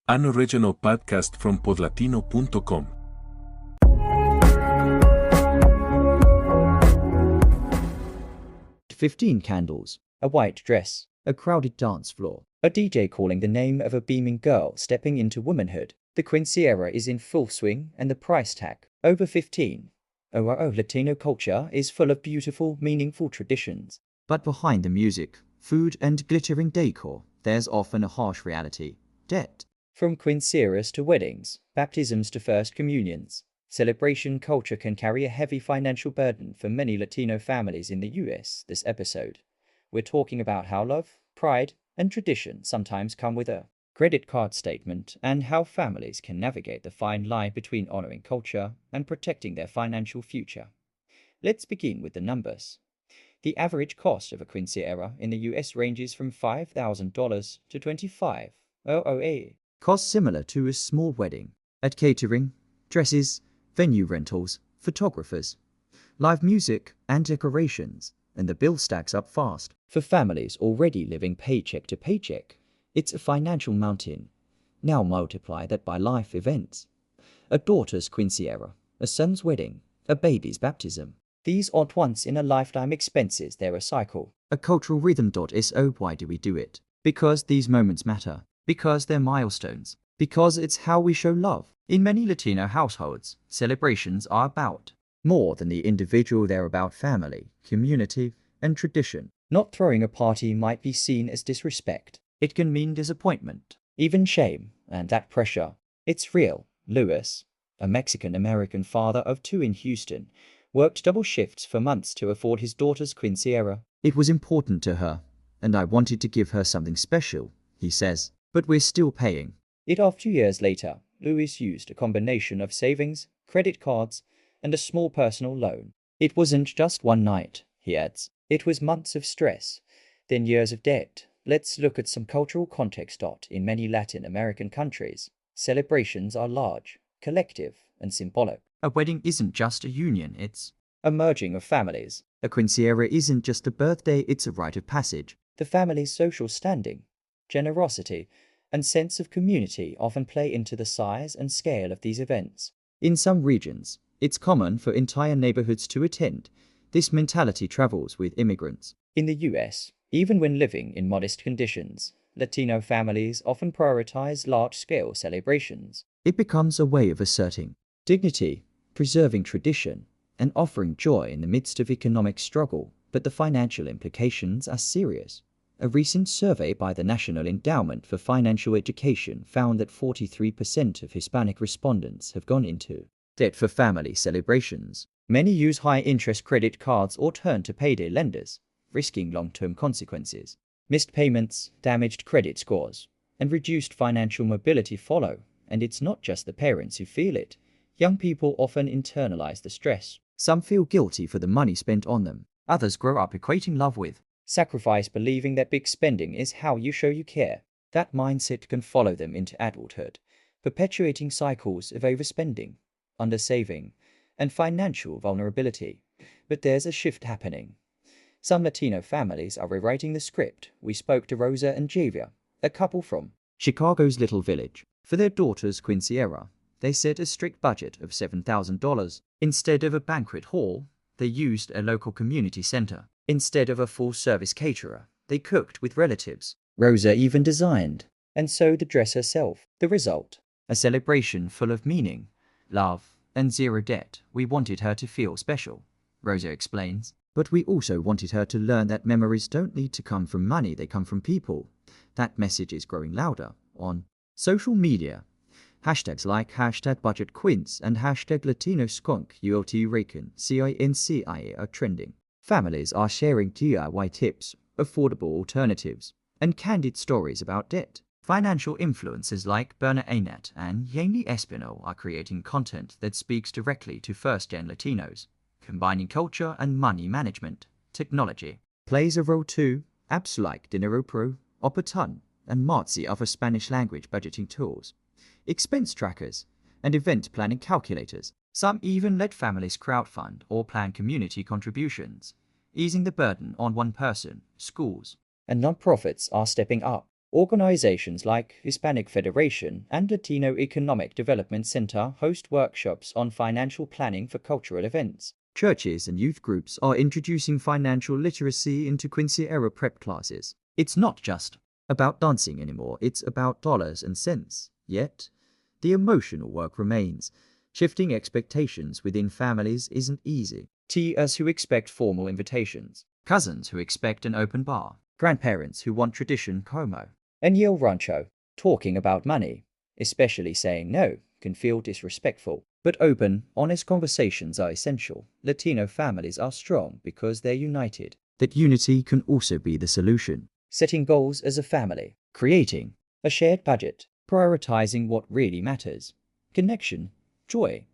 an original podcast from podlatino.com. 15 candles, a white dress, a crowded dance floor, a DJ calling the name of a beaming girl stepping into womanhood. The Quinceañera is in full swing and the price tag, over 15. Latino culture is full of beautiful, meaningful traditions. But behind the music, food and glittering decor, there's often a harsh reality: debt. From quinceañeras to weddings, baptisms to first communions, celebration culture can carry a heavy financial burden for many Latino families in the US. This episode, we're talking about how love, pride, and tradition sometimes come with a credit card statement, and how families can navigate the fine line between honoring culture and protecting their financial future. Let's begin with the numbers. The average cost of a quinceañera in the US ranges from $5,000 to $25,000. Costs similar to a small wedding. At catering, dresses, venue rentals, photographers, live music, and decorations, and the bill stacks up fast. For families already living paycheck to paycheck, it's a financial mountain. Now multiply that by life events: a daughter's quinceañera, a son's wedding, a baby's baptism. These aren't once-in-a-lifetime expenses, they're a cycle. A cultural rhythm. So why do we do it? Because these moments matter. Because they're milestones. Because it's how we show love. In many Latino households, celebrations are about more than the individual. They're about family, community, and tradition. Not throwing a party might be seen as disrespect. It can mean disappointment, even shame, and that pressure, it's real. Luis, a Mexican-American father of 2 in Houston, worked double shifts for months to afford his daughter's quinceañera. It was important to her, and I wanted to give her something special, he says, but we're still paying it off 2 years later. Luis used a combination of savings, credit cards, and a small personal loan. It wasn't just one night, he adds. It was months of stress, then years of debt. Let's look at some cultural context. In many Latin American countries, celebrations are large, collective, and symbolic. A wedding isn't just a union, it's a merging of families. A quinceañera isn't just a birthday, it's a rite of passage. The family's social standing, generosity, and sense of community often play into the size and scale of these events. In some regions, it's common for entire neighborhoods to attend. This mentality travels with immigrants. In the US, even when living in modest conditions, Latino families often prioritize large-scale celebrations. It becomes a way of asserting dignity, preserving tradition, and offering joy in the midst of economic struggle. But the financial implications are serious. A recent survey by the National Endowment for Financial Education found that 43% of Hispanic respondents have gone into debt for family celebrations. Many use high-interest credit cards or turn to payday lenders, risking long-term consequences. Missed payments, damaged credit scores, and reduced financial mobility follow. And it's not just the parents who feel it. Young people often internalize the stress. Some feel guilty for the money spent on them. Others grow up equating love with sacrifice, believing that big spending is how you show you care. That mindset can follow them into adulthood, perpetuating cycles of overspending, undersaving, and financial vulnerability. But there's a shift happening. Some Latino families are rewriting the script. We spoke to Rosa and Javier, a couple from Chicago's Little Village. For their daughter's quinceañera, they set a strict budget of $7,000. Instead of a banquet hall, they used a local community center. Instead of a full-service caterer, they cooked with relatives. Rosa even designed and sewed the dress herself. The result? A celebration full of meaning, love, and zero debt. We wanted her to feel special, Rosa explains. But we also wanted her to learn that memories don't need to come from money, they come from people. That message is growing louder on social media. Hashtags like #BudgetQuince and #LatinoSkunkULTRaken are trending. Families are sharing DIY tips, affordable alternatives, and candid stories about debt. Financial influencers like Berna Aynat and Yanni Espinal are creating content that speaks directly to first-gen Latinos, combining culture and money management. Technology plays a role too. Apps like Dinero Pro, Opatun, and Marzi offer Spanish-language budgeting tools, expense trackers, and event planning calculators. Some even let families crowdfund or plan community contributions, easing the burden on one person. Schools and nonprofits are stepping up. Organizations like Hispanic Federation and Latino Economic Development Center host workshops on financial planning for cultural events. Churches and youth groups are introducing financial literacy into Quinceañera prep classes. It's not just about dancing anymore, it's about dollars and cents. Yet, the emotional work remains. Shifting expectations within families isn't easy. Tias who expect formal invitations, cousins who expect an open bar, grandparents who want tradition como. And El Rancho, talking about money, especially saying no, can feel disrespectful. But open, honest conversations are essential. Latino families are strong because they're united. That unity can also be the solution. Setting goals as a family, creating a shared budget, prioritizing what really matters. Connection, joy,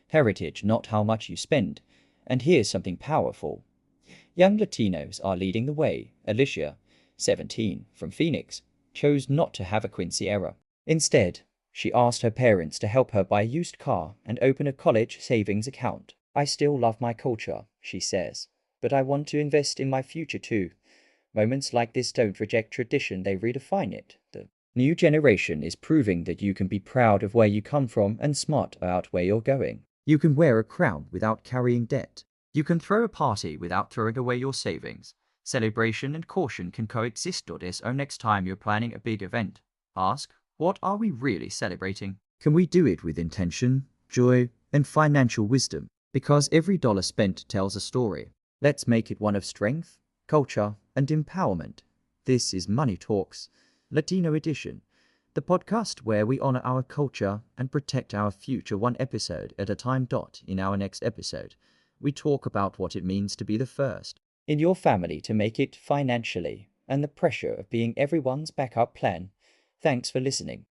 heritage, not how much you spend. And here's something powerful. Young Latinos are leading the way. Alicia, 17, from Phoenix, chose not to have a quinceañera. Instead, she asked her parents to help her buy a used car and open a college savings account. I still love my culture, she says, but I want to invest in my future too. Moments like this don't reject tradition, they redefine it. The new generation is proving that you can be proud of where you come from and smart about where you're going. You can wear a crown without carrying debt. You can throw a party without throwing away your savings. Celebration and caution can coexist. So next time you're planning a big event, ask, what are we really celebrating? Can we do it with intention, joy, and financial wisdom? Because every dollar spent tells a story. Let's make it one of strength, culture, and empowerment. This is Money Talks, Latino Edition, the podcast where we honor our culture and protect our future one episode at a time. In our next episode, we talk about what it means to be the first in your family to make it financially and the pressure of being everyone's backup plan. Thanks for listening.